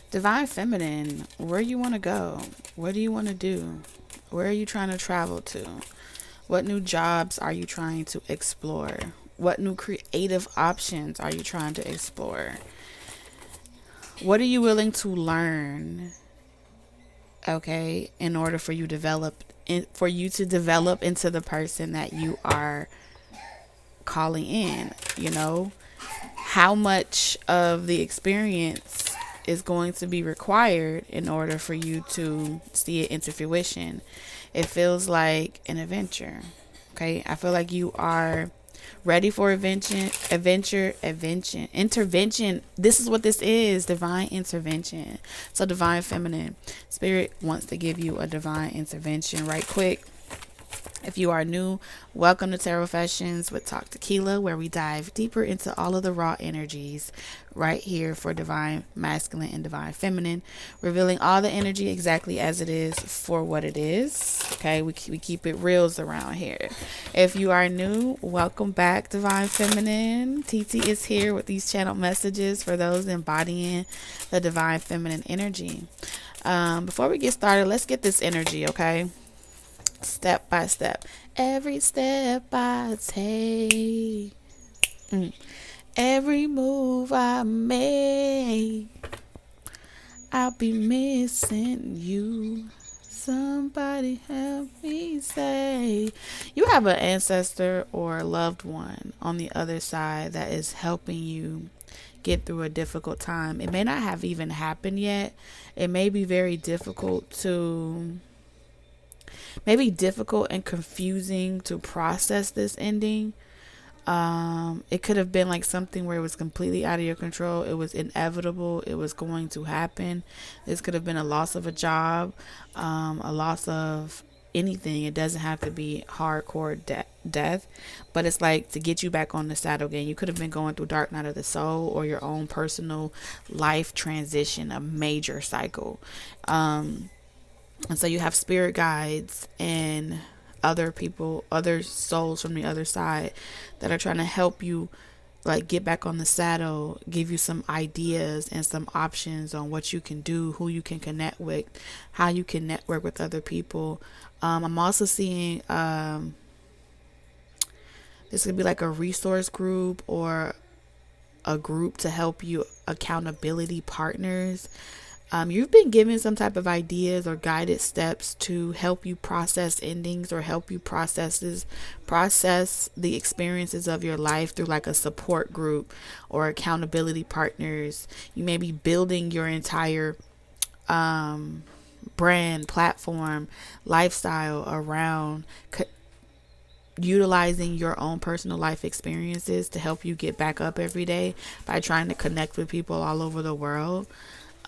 Divine Feminine, where you want to go? What do you want to do? Where are you trying to travel to? What new jobs are you trying to explore? What new creative options are you trying to explore? What are you willing to learn? Okay, in order for you to develop into the person that you are calling in, you know? How much of the experience is going to be required in order for you to see it into fruition? It feels like an adventure. Okay, I feel like you are ready for intervention. This is what this is, divine intervention. So divine feminine, spirit wants to give you a divine intervention right quick. If you are new, welcome to Tarot Fessions with Talk Tequila, where we dive deeper into all of the raw energies right here for divine masculine and divine feminine, revealing all the energy exactly as it is for what it is. Okay, we keep it reals around here. If you are new, welcome back, divine feminine. TT is here with these channel messages for those embodying the divine feminine energy. Before we get started, let's get this energy, okay? Step by step, every step I take, every move I make, I'll be missing you. Somebody help me say. You have an ancestor or a loved one on the other side that is helping you get through a difficult time. It may not have even happened yet. It may be very difficult and confusing to process this ending. It could have been like something where it was completely out of your control. It was inevitable. It was going to happen. This could have been a loss of a job, a loss of anything. It doesn't have to be hardcore death, but it's like to get you back on the saddle again. You could have been going through dark night of the soul or your own personal life transition, a major cycle. And so you have spirit guides and other people, other souls from the other side that are trying to help you like get back on the saddle, give you some ideas and some options on what you can do, who you can connect with, how you can network with other people. I'm also seeing this could be like a resource group or a group to help you, accountability partners. You've been given some type of ideas or guided steps to help you process endings or help you process the experiences of your life through like a support group or accountability partners. You may be building your entire brand, platform, lifestyle around utilizing your own personal life experiences to help you get back up every day by trying to connect with people all over the world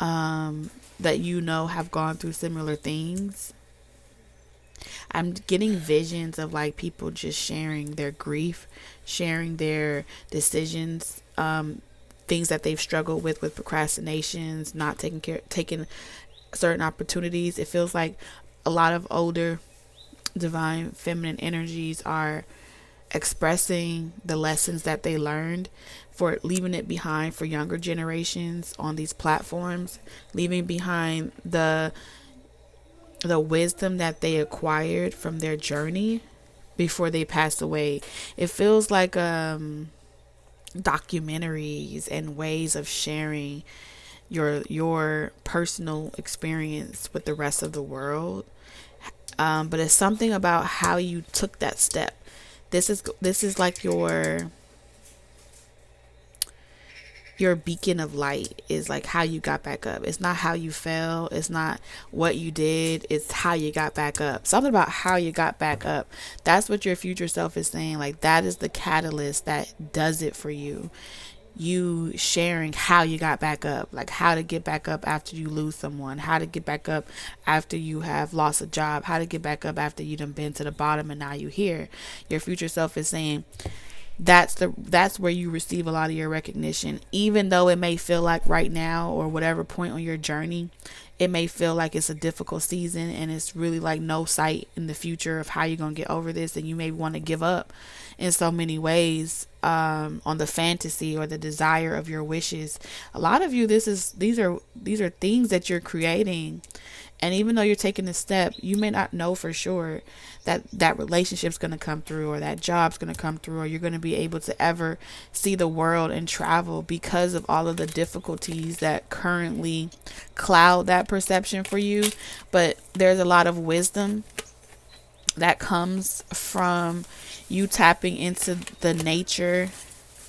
that have gone through similar things. I'm getting visions of like people just sharing their grief, sharing their decisions, things that they've struggled with procrastinations, not taking certain opportunities. It feels like a lot of older divine feminine energies are expressing the lessons that they learned, for leaving it behind for younger generations on these platforms, leaving behind the wisdom that they acquired from their journey before they passed away. It feels like documentaries and ways of sharing your personal experience with the rest of the world. But it's something about how you took that step. This is like your beacon of light, is like how you got back up. It's not how you fell. It's not what you did. It's how you got back up. Something about how you got back up. That's what your future self is saying. Like that is the catalyst that does it for you. You sharing how you got back up, like how to get back up after you lose someone, how to get back up after you have lost a job, how to get back up after you done been to the bottom and now you here. Your future self is saying, that's where you receive a lot of your recognition. Even though it may feel like right now or whatever point on your journey, it may feel like it's a difficult season and it's really like no sight in the future of how you're gonna get over this, and you may want to give up in so many ways, on the fantasy or the desire of your wishes. A lot of you, these are things that you're creating, and even though you're taking a step, you may not know for sure that that relationship's going to come through, or that job's going to come through, or you're going to be able to ever see the world and travel, because of all of the difficulties that currently cloud that perception for you. But there's a lot of wisdom that comes from you tapping into the nature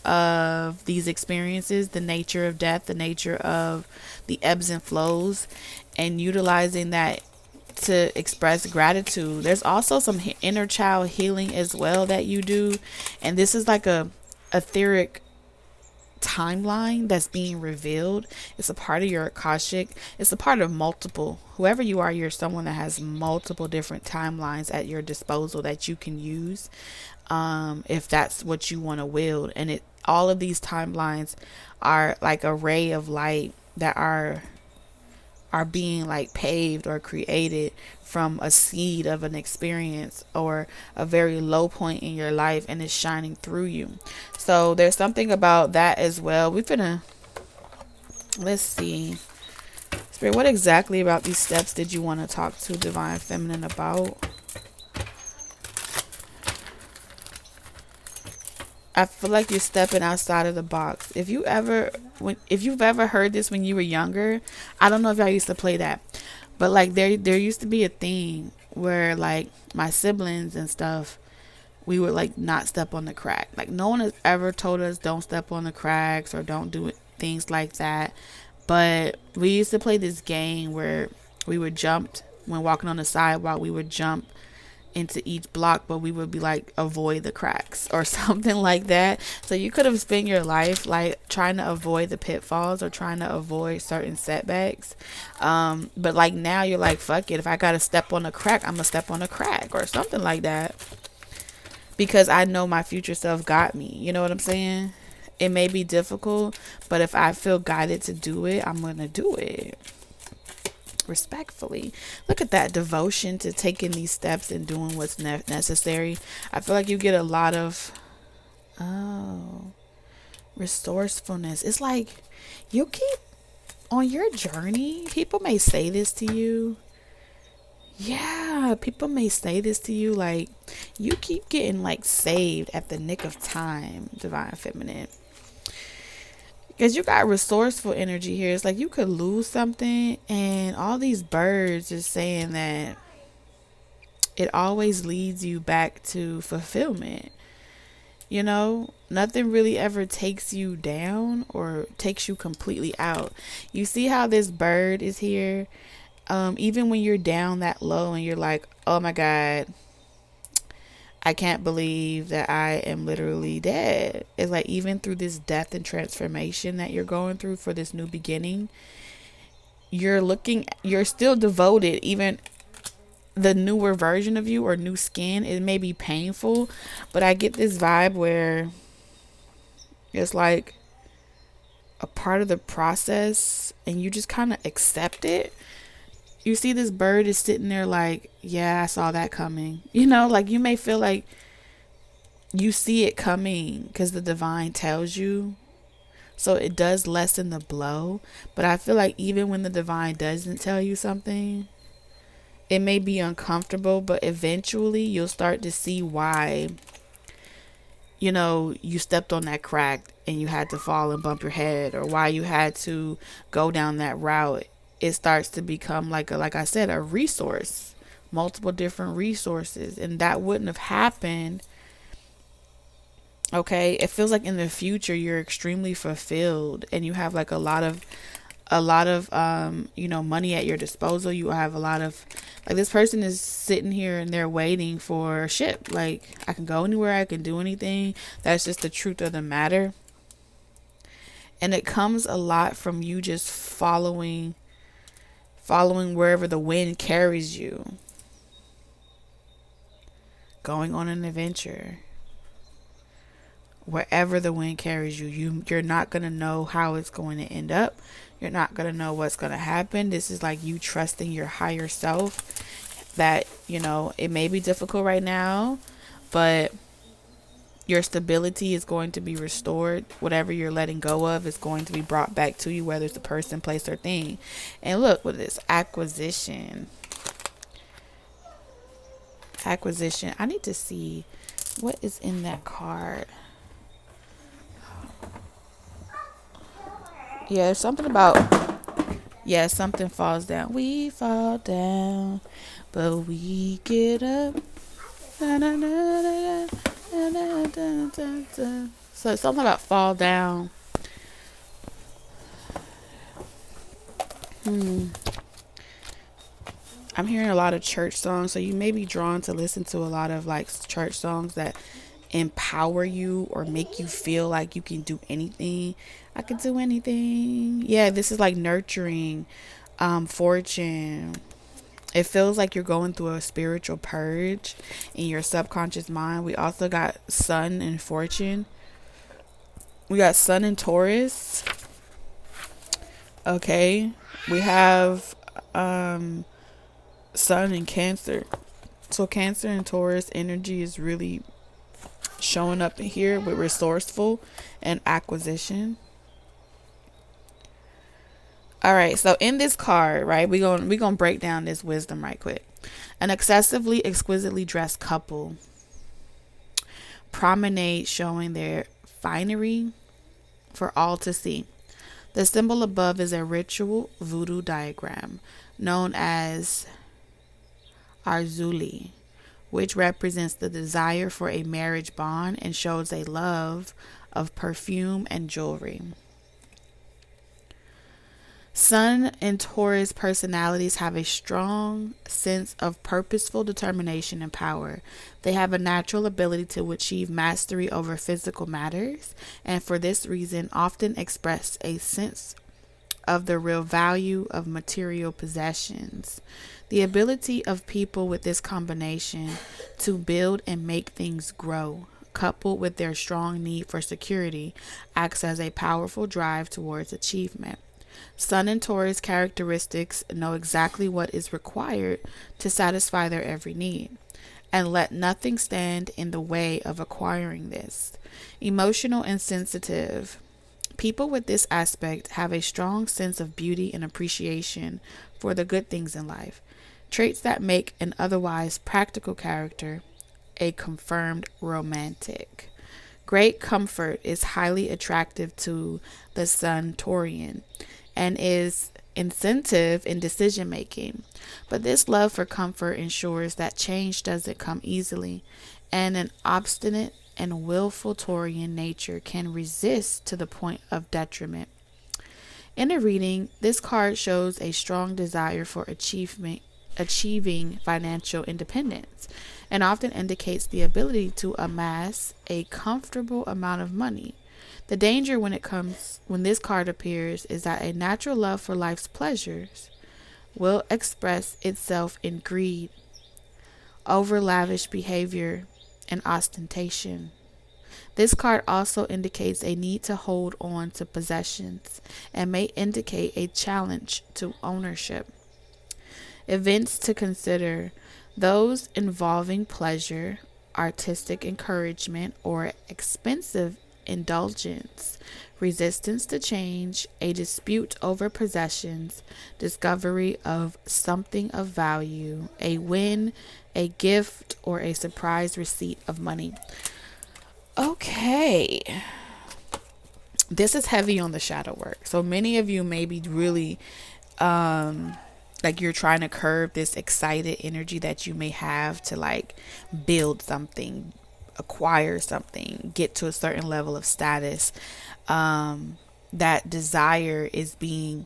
of these experiences, the nature of death, the nature of the ebbs and flows, and utilizing that to express gratitude. There's also some inner child healing as well that you do, and this is like a etheric timeline that's being revealed. It's a part of your Akashic. It's a part of multiple. Whoever you are, you're someone that has multiple different timelines at your disposal that you can use, if that's what you want to wield. And all of these timelines are like a ray of light that are being like paved or created from a seed of an experience or a very low point in your life, and it's shining through you. So there's something about that as well. Let's see, Spirit, what exactly about these steps did you want to talk to Divine Feminine about? I feel like you're stepping outside of the box. If you've ever heard this when you were younger, I don't know if I used to play that, but like there used to be a thing where like my siblings and stuff, we would like not step on the crack. Like no one has ever told us don't step on the cracks or don't do things like that. But we used to play this game where we would jump when walking on the sidewalk. We would jump into each block, but we would be like avoid the cracks or something like that. So you could have spent your life like trying to avoid the pitfalls or trying to avoid certain setbacks, but like now you're like, fuck it, if I gotta step on a crack, I'm gonna step on a crack or something like that, because I know my future self got me. You know what I'm saying? It may be difficult, but if I feel guided to do it, I'm gonna do it respectfully. Look at that devotion to taking these steps and doing what's necessary. I feel like you get a lot of resourcefulness. It's like you keep on your journey. People may say this to you. Yeah, people may say this to you, like you keep getting like saved at the nick of time, Divine Feminine. Because you got resourceful energy here. It's like you could lose something, and all these birds is saying that it always leads you back to fulfillment. You know, nothing really ever takes you down or takes you completely out. You see how this bird is here? Even when you're down that low and you're like, oh my God, I can't believe that I am literally dead. It's like even through this death and transformation that you're going through for this new beginning, you're still devoted. Even the newer version of you or new skin, it may be painful, but I get this vibe where it's like a part of the process and you just kind of accept it. You see this bird is sitting there like, yeah, I saw that coming. You know, like you may feel like you see it coming because the divine tells you. So it does lessen the blow. But I feel like even when the divine doesn't tell you something, it may be uncomfortable, but eventually you'll start to see why, you know, you stepped on that crack and you had to fall and bump your head, or why you had to go down that route. It starts to become like I said, a resource, multiple different resources. And that wouldn't have happened. Okay. It feels like in the future, you're extremely fulfilled and you have like a lot of, money at your disposal. You have a lot of, like, this person is sitting here and they're waiting for a ship. Like, I can go anywhere. I can do anything. That's just the truth of the matter. And it comes a lot from you just following wherever the wind carries you, going on an adventure. wherever the wind carries you. You're not going to know how it's going to end up. You're not going to know what's going to happen. This is like you trusting your higher self that, it may be difficult right now, but your stability is going to be restored. Whatever you're letting go of is going to be brought back to you, whether it's a person, place, or thing. And look, with this acquisition. I need to see what is in that card. Yeah, something falls down. We fall down, but we get up. Da, da, da, da, da, da, da, da, da. So it's something about fall down. I'm hearing a lot of church songs, so you may be drawn to listen to a lot of like church songs that empower you or make you feel like you can do anything. I can do anything. Yeah, this is like nurturing, fortune. It feels like you're going through a spiritual purge in your subconscious mind. We also got sun and fortune. We got sun and Taurus. Okay. We have sun and Cancer. So Cancer and Taurus energy is really showing up in here with resourceful and acquisition. All right, so in this card, right, we're gonna break down this wisdom right quick. An excessively exquisitely dressed couple promenade, showing their finery for all to see. The symbol above is a ritual voodoo diagram known as Arzuli, which represents the desire for a marriage bond and shows a love of perfume and jewelry. Sun and Taurus personalities have a strong sense of purposeful determination and power. They have a natural ability to achieve mastery over physical matters, and for this reason often express a sense of the real value of material possessions. The ability of people with this combination to build and make things grow, coupled with their strong need for security, acts as a powerful drive towards achievement. Sun and Taurus characteristics know exactly what is required to satisfy their every need, and let nothing stand in the way of acquiring this. Emotional and sensitive. People with this aspect have a strong sense of beauty and appreciation for the good things in life, traits that make an otherwise practical character a confirmed romantic. Great comfort is highly attractive to the Sun Taurian and is incentive in decision making. But this love for comfort ensures that change doesn't come easily, and an obstinate and willful Taurian nature can resist to the point of detriment. In a reading, this card shows a strong desire for achieving financial independence, and often indicates the ability to amass a comfortable amount of money. The danger when this card appears is that a natural love for life's pleasures will express itself in greed, over lavish behavior, and ostentation. This card also indicates a need to hold on to possessions and may indicate a challenge to ownership. Events to consider: those involving pleasure, artistic encouragement, or expensive indulgence, resistance to change, a dispute over possessions, discovery of something of value, a win, a gift, or a surprise receipt of money. Okay. This is heavy on the shadow work. So many of you may be really like you're trying to curb this excited energy that you may have to like build something, acquire something, get to a certain level of status. That desire is being,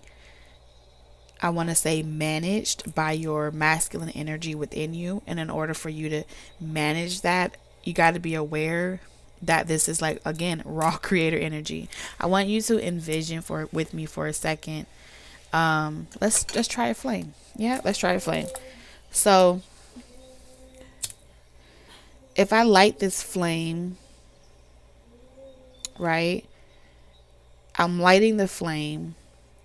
I want to say, managed by your masculine energy within you. And in order for you to manage that, you got to be aware that this is like, again, raw creator energy. I want you to envision with me for a second. Let's try a flame. Yeah, let's try a flame. So if I light this flame, right? I'm lighting the flame.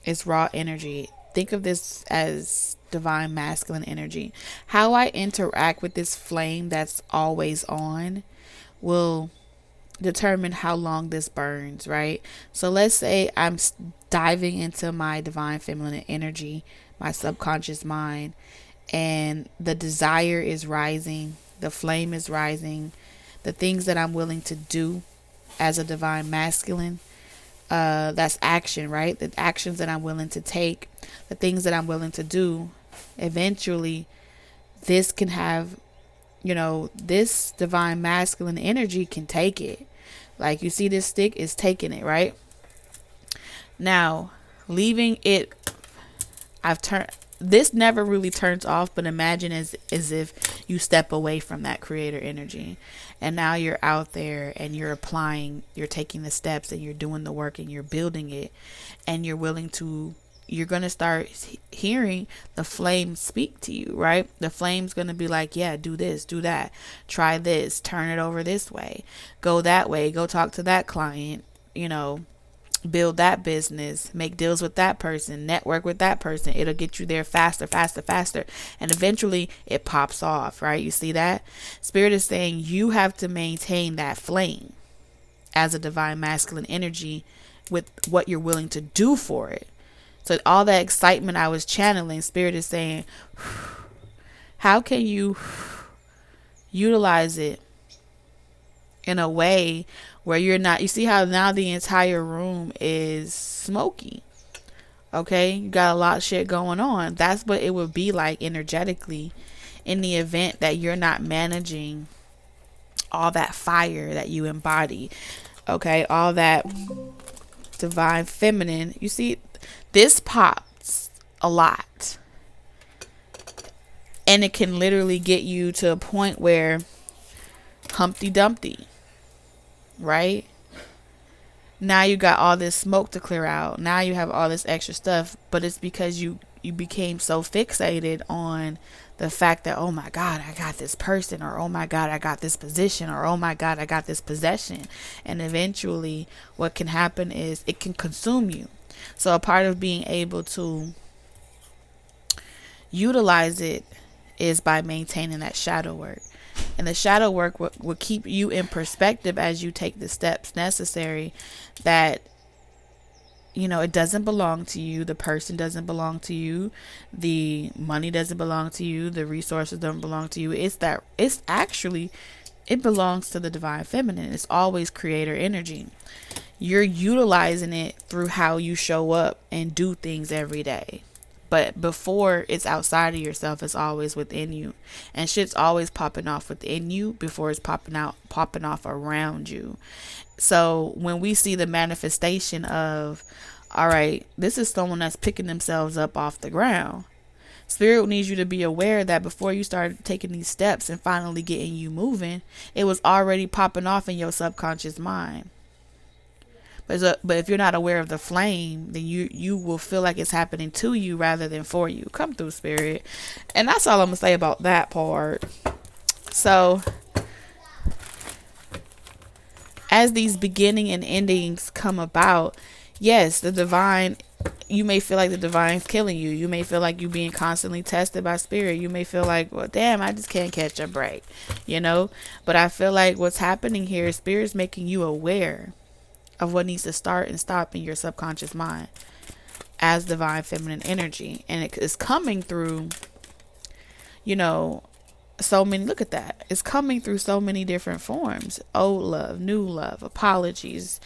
It's raw energy. Think of this as divine masculine energy. How I interact with this flame that's always on will determine how long this burns, right? So let's say I'm diving into my divine feminine energy, my subconscious mind, and the desire is rising, the flame is rising, the things that I'm willing to do as a divine masculine, that's action, right? The actions that I'm willing to take, the things that I'm willing to do, eventually this can have, this divine masculine energy can take it. Like, you see this stick is taking it, right? Now, leaving it, I've turned, this never really turns off, but imagine as if you step away from that creator energy, and now you're out there and you're applying, you're taking the steps and you're doing the work and you're building it, and you're going to start hearing the flame speak to you, right? The flame's going to be like, yeah, do this, do that, try this, turn it over this way, go that way, go talk to that client, build that business, make deals with that person, network with that person. It'll get you there faster, faster, faster. And eventually it pops off, right? You see that? Spirit is saying you have to maintain that flame as a divine masculine energy with what you're willing to do for it. So all that excitement I was channeling, Spirit is saying, how can you utilize it in a way where you're not, you see how now the entire room is smoky. Okay, you got a lot of shit going on. That's what it would be like energetically in the event that you're not managing all that fire that you embody. Okay, all that divine feminine. You see, this pops a lot. And it can literally get you to a point where Humpty Dumpty, right? Now you got all this smoke to clear out. Now you have all this extra stuff, but it's because you became so fixated on the fact that, oh my God, I got this person, or oh my God, I got this position, or oh my God, I got this possession. And eventually what can happen is it can consume you. So a part of being able to utilize it is by maintaining that shadow work. And the shadow work will keep you in perspective as you take the steps necessary, that, it doesn't belong to you. The person doesn't belong to you. The money doesn't belong to you. The resources don't belong to you. It belongs to the divine feminine. It's always creator energy. You're utilizing it through how you show up and do things every day. But before it's outside of yourself, it's always within you. And shit's always popping off within you before it's popping off around you. So when we see the manifestation of, all right, this is someone that's picking themselves up off the ground, Spirit needs you to be aware that before you start taking these steps and finally getting you moving, it was already popping off in your subconscious mind. But if you're not aware of the flame, then you will feel like it's happening to you rather than for you. Come through, Spirit. And that's all I'm going to say about that part. So as these beginning and endings come about, yes, the divine, you may feel like the divine's killing you. You may feel like you're being constantly tested by Spirit. You may feel like, well, damn, I just can't catch a break, But I feel like what's happening here is Spirit's making you aware of what needs to start and stop in your subconscious mind as divine feminine energy. And it is coming through, so many, look at that. It's coming through so many different forms. Old love, new love, apologies,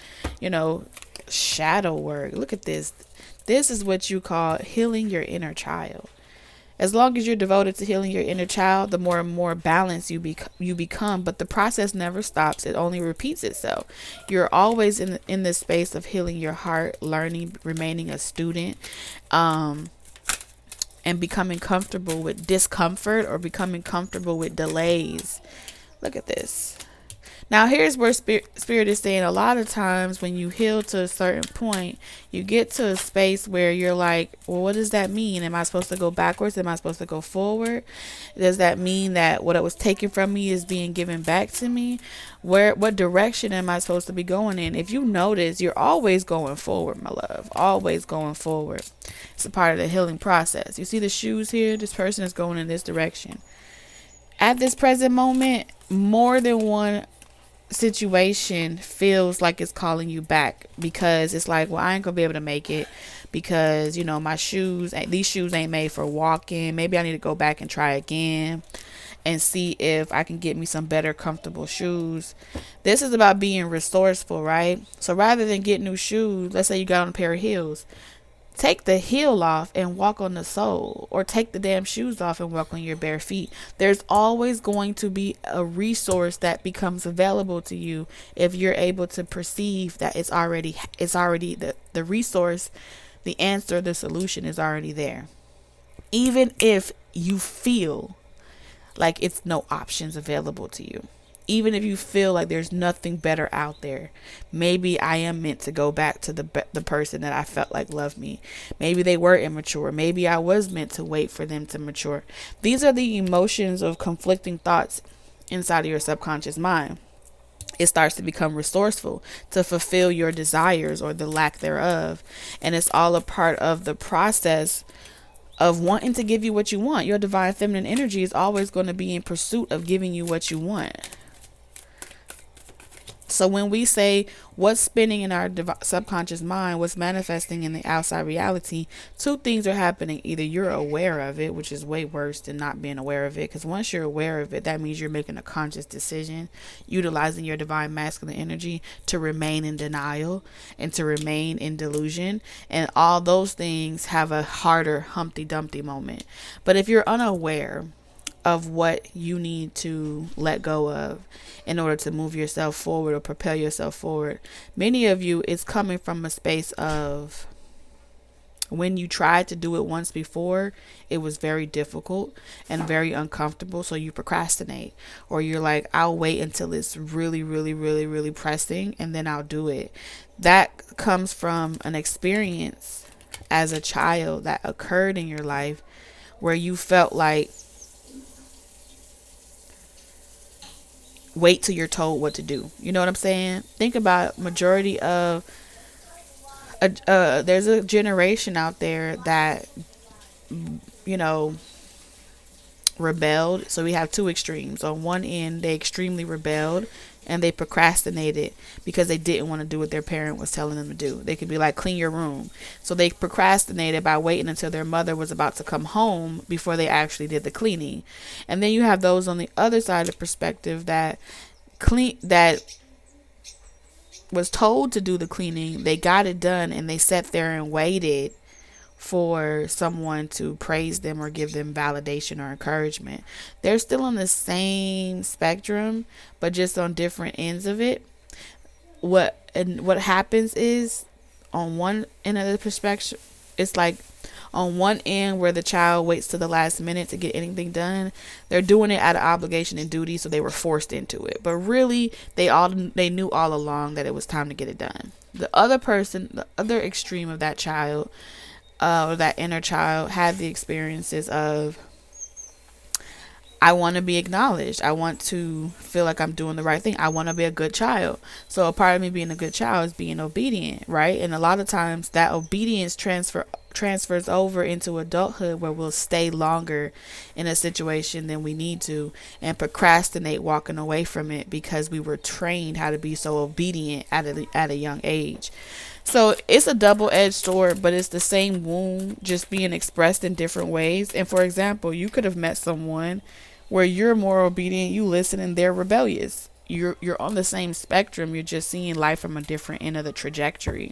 shadow work. Look at this. This is what you call healing your inner child. As long as you're devoted to healing your inner child, the more and more balanced you become. But the process never stops. It only repeats itself. You're always in this space of healing your heart, learning, remaining a student, and becoming comfortable with discomfort or becoming comfortable with delays. Look at this. Now, here's where spirit is saying a lot of times when you heal to a certain point, you get to a space where you're like, well, what does that mean? Am I supposed to go backwards? Am I supposed to go forward? Does that mean that what was taken from me is being given back to me? What direction am I supposed to be going in? If you notice, you're always going forward, my love. Always going forward. It's a part of the healing process. You see the shoes here? This person is going in this direction. At this present moment, more than one situation feels like it's calling you back, because it's like, well, I ain't gonna be able to make it because, you know, these shoes ain't made for walking. Maybe I need to go back and try again and see if I can get me some better comfortable shoes. This is about being resourceful, right? So rather than get new shoes, let's say you got on a pair of heels, take the heel off and walk on the sole, or take the damn shoes off and walk on your bare feet. There's always going to be a resource that becomes available to you if you're able to perceive that it's already the resource, the answer, the solution is already there. Even if you feel like it's no options available to you. Even if you feel like there's nothing better out there, maybe I am meant to go back to the person that I felt like loved me. Maybe they were immature. Maybe I was meant to wait for them to mature. These are the emotions of conflicting thoughts inside of your subconscious mind. It starts to become resourceful to fulfill your desires or the lack thereof. And it's all a part of the process of wanting to give you what you want. Your divine feminine energy is always going to be in pursuit of giving you what you want. So when we say what's spinning in our subconscious mind, what's manifesting in the outside reality, two things are happening. Either you're aware of it, which is way worse than not being aware of it, because once you're aware of it, that means you're making a conscious decision, utilizing your divine masculine energy to remain in denial and to remain in delusion. And all those things have a harder Humpty Dumpty moment. But if you're unaware of what you need to let go of in order to move yourself forward or propel yourself forward, many of you, it's coming from a space of when you tried to do it once before, it was very difficult and very uncomfortable, so you procrastinate, or you're like, I'll wait until it's really, really, really, really pressing and then I'll do it. That comes from an experience as a child that occurred in your life where you felt like, wait till you're told what to do. You know what I'm saying? Think about majority of there's a generation out there that, you know, rebelled. So we have two extremes. On one end, they extremely rebelled and they procrastinated because they didn't want to do what their parent was telling them to do. They could be like, clean your room. So they procrastinated by waiting until their mother was about to come home before they actually did the cleaning. And then you have those on the other side of the perspective that was told to do the cleaning. They got it done and they sat there and waited for someone to praise them or give them validation or encouragement. They're still on the same spectrum, but just on different ends of it. What happens is, on one end of the perspective, it's like on one end where the child waits to the last minute to get anything done, they're doing it out of obligation and duty, so they were forced into it. But really, they knew all along that it was time to get it done. The other person, the other extreme of that child, or that inner child, had the experiences of, I want to be acknowledged. I want to feel like I'm doing the right thing. I want to be a good child. So a part of me being a good child is being obedient, right? And a lot of times that obedience transfers over into adulthood, where we'll stay longer in a situation than we need to and procrastinate walking away from it because we were trained how to be so obedient at a young age. So it's a double-edged sword, but it's the same wound just being expressed in different ways. And for example, you could have met someone where you're more obedient, you listen, and they're rebellious. You're on the same spectrum. You're just seeing life from a different end of the trajectory.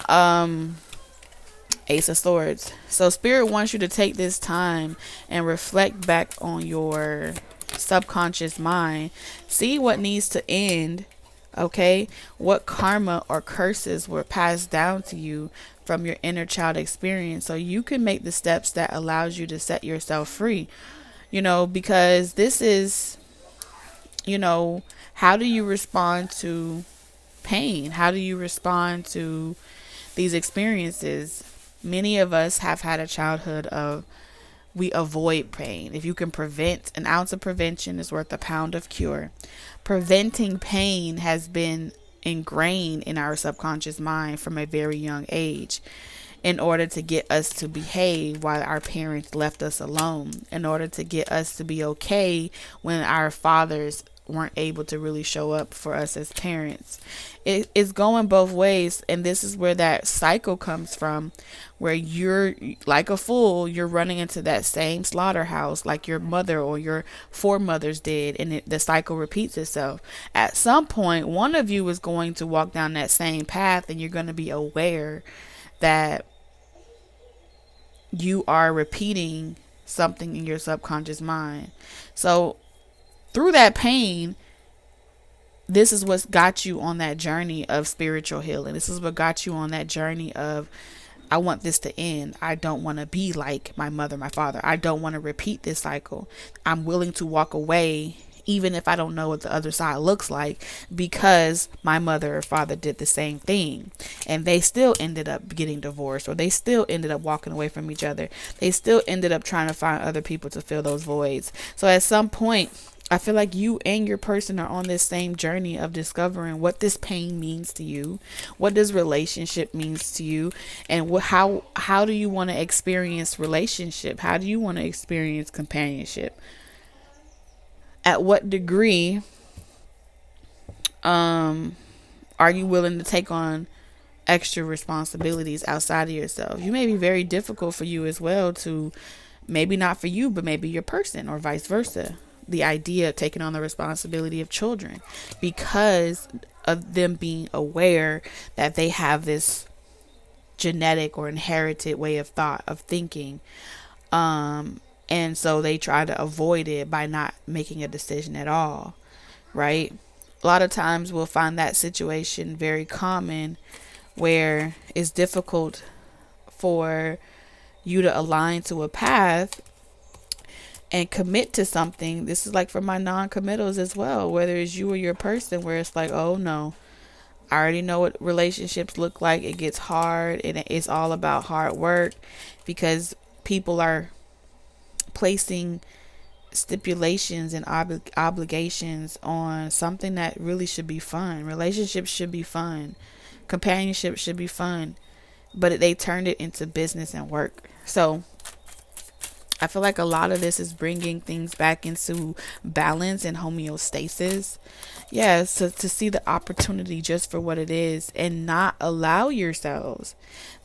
Ace of Swords. So Spirit wants you to take this time and reflect back on your subconscious mind. See what needs to end. Okay, what karma or curses were passed down to you from your inner child experience, so you can make the steps that allows you to set yourself free. You know, because this is, you know, How do you respond to pain? How do you respond to these experiences? Many of us have had a childhood of we avoid pain. If you can prevent, an ounce of prevention is worth a pound of cure. Preventing pain has been ingrained in our subconscious mind from a very young age in order to get us to behave while our parents left us alone, in order to get us to be okay when our fathers weren't able to really show up for us as parents. It's going both ways, and this is where that cycle comes from, where you're like a fool, you're running into that same slaughterhouse like your mother or your foremothers did, and the cycle repeats itself. At some point, one of you is going to walk down that same path, and you're going to be aware that you are repeating something in your subconscious mind. So through that pain, this is what's got you on that journey of spiritual healing. This is what got you on that journey of, I want this to end. I don't want to be like my mother, my father. I don't want to repeat this cycle. I'm willing to walk away even if I don't know what the other side looks like, because my mother or father did the same thing and they still ended up getting divorced, or they still ended up walking away from each other. They still ended up trying to find other people to fill those voids. So at some point, I feel like you and your person are on this same journey of discovering what this pain means to you, what this relationship means to you, and how do you want to experience relationship? How do you want to experience companionship? At what degree are you willing to take on extra responsibilities outside of yourself? You may be very difficult for you as well to, maybe not for you, but maybe your person, or vice versa. The idea of taking on the responsibility of children because of them being aware that they have this genetic or inherited way of thought, of thinking. And so they try to avoid it by not making a decision at all, right? A lot of times we'll find that situation very common, where it's difficult for you to align to a path and commit to something. This is like for my non-committals as well, whether it's you or your person, where it's like, oh no, I already know what relationships look like. It gets hard, and it's all about hard work because people are placing stipulations and obligations on something that really should be fun. Relationships should be fun. Companionship should be fun. But they turned it into business and work. So I feel like a lot of this is bringing things back into balance and homeostasis. Yeah, so to see the opportunity just for what it is, and not allow yourselves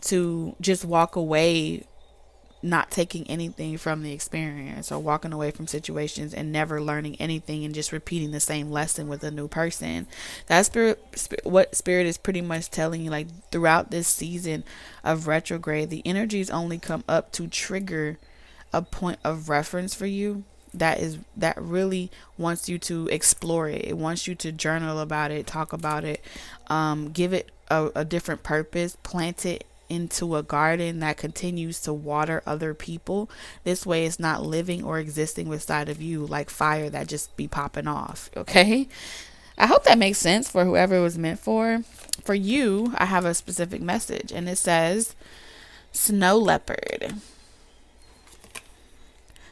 to just walk away not taking anything from the experience, or walking away from situations and never learning anything and just repeating the same lesson with a new person. That's what spirit is pretty much telling you. Like, throughout this season of retrograde, the energies only come up to trigger a point of reference for you that really wants you to explore it. It wants you to journal about it, talk about it, give it a different purpose, plant it into a garden that continues to water other people. This way it's not living or existing within of you like fire that just be popping off. Okay, I hope that makes sense for whoever it was meant for. For you, I have a specific message, and it says, Snow Leopard.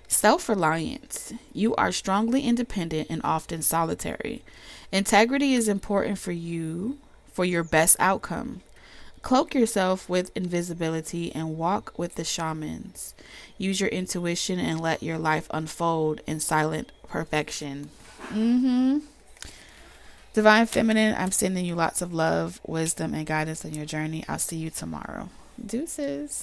Self-reliance. You are strongly independent and often solitary. Integrity is important for you for your best outcome. Cloak yourself with invisibility and walk with the shamans. Use your intuition and let your life unfold in silent perfection. Divine Feminine, I'm sending you lots of love, wisdom, and guidance on your journey. I'll see you tomorrow. Deuces.